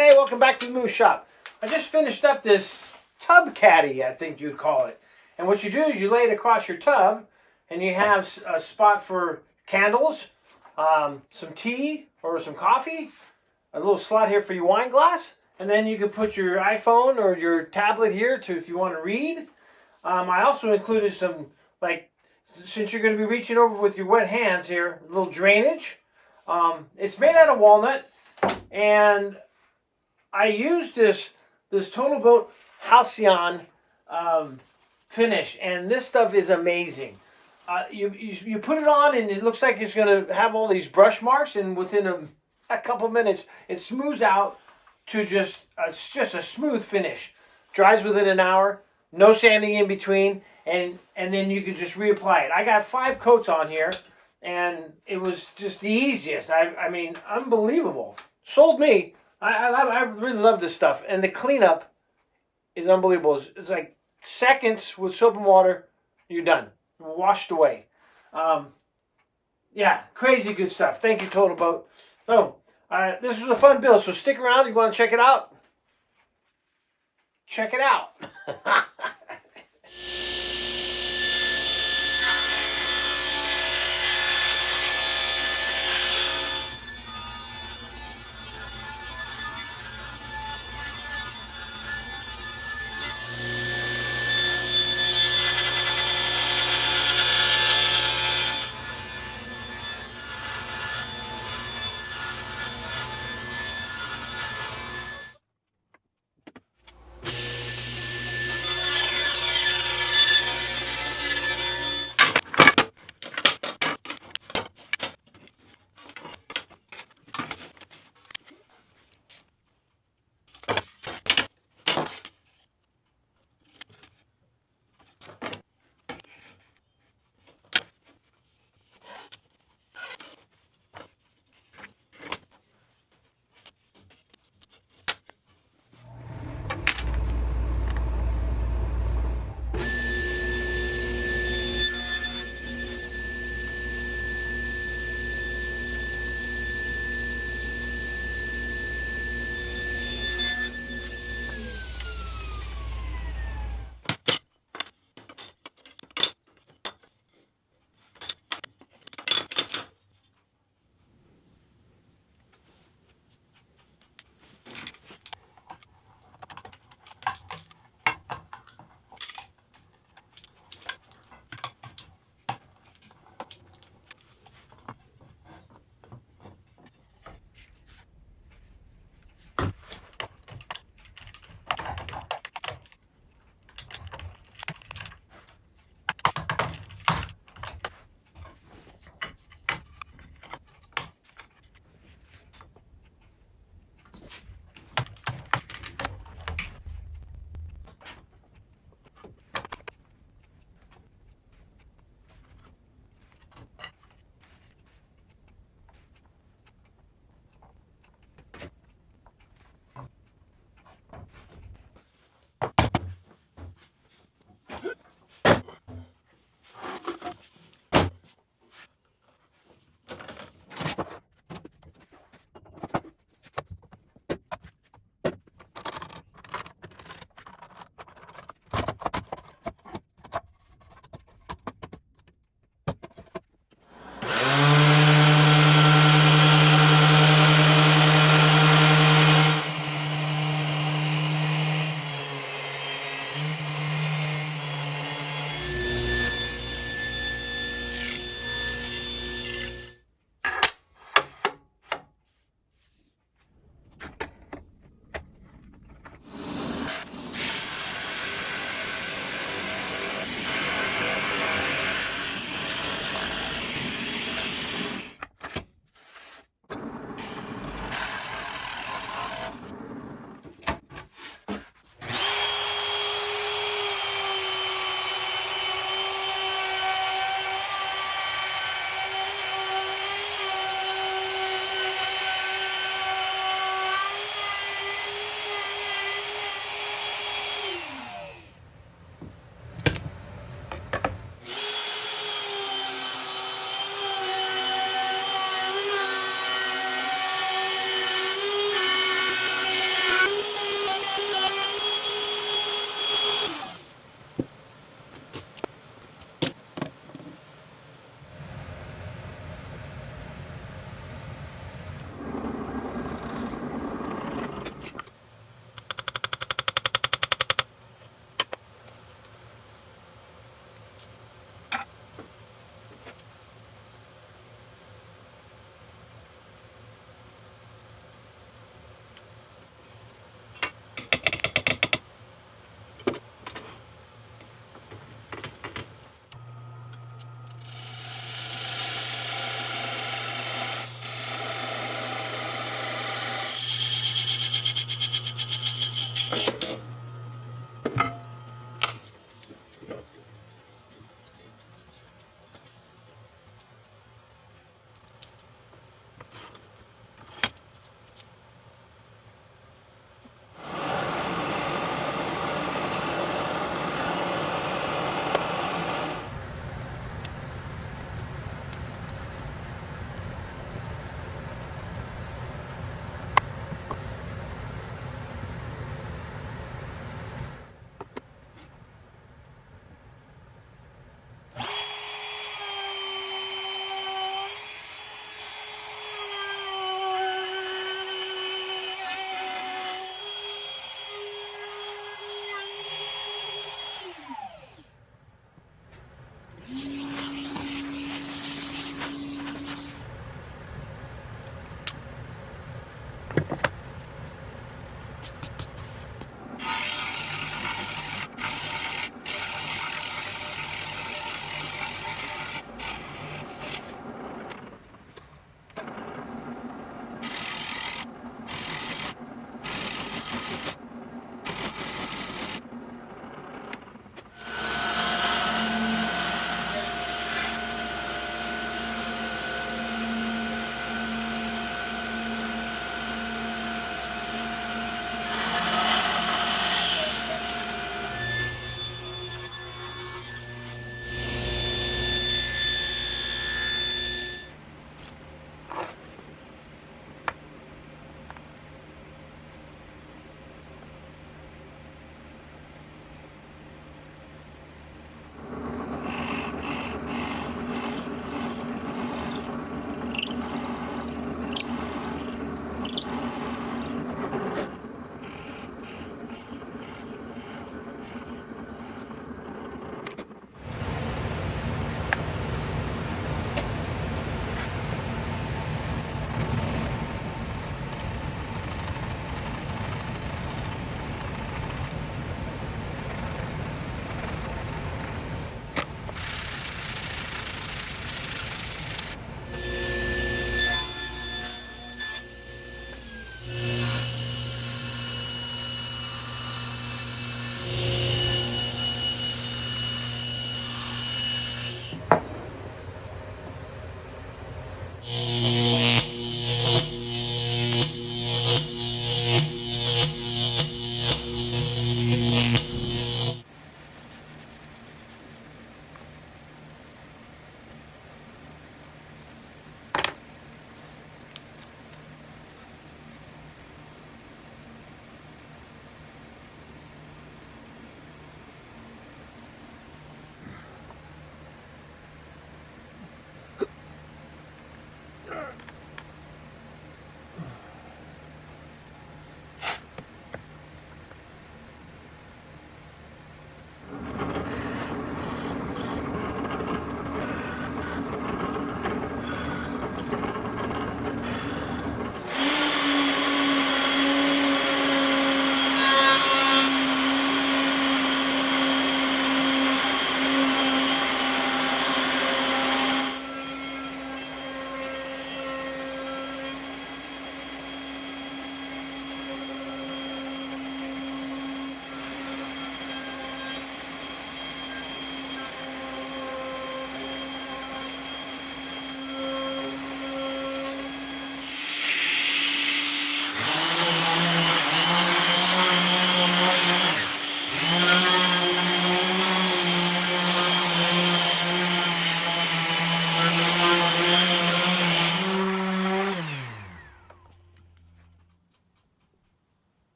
Hey, welcome back to the Moose Shop. I just finished up this tub caddy, I think you'd call it. And what you do is you lay it across your tub, and you have a spot for candles, some tea or some coffee, a little slot here for your wine glass, and then you can put your iPhone or your tablet here to if you want to read. I also included some, since you're going to be reaching over with your wet hands here, a little drainage. It's made out of walnut, and I used this Total Boat Halcyon finish, and this stuff is amazing. You put it on, and it looks like it's going to have all these brush marks, and within a couple minutes, it smooths out to just a smooth finish. Dries within an hour, no sanding in between, and then you can just reapply it. I got 5 coats on here, and it was just the easiest. I mean, unbelievable. Sold me. I really love this stuff, and the cleanup is unbelievable. It's like seconds with soap and water, you're done, washed away. Yeah, crazy good stuff. Thank you, Total Boat. So this was a fun build. So stick around if you want to check it out. Check it out.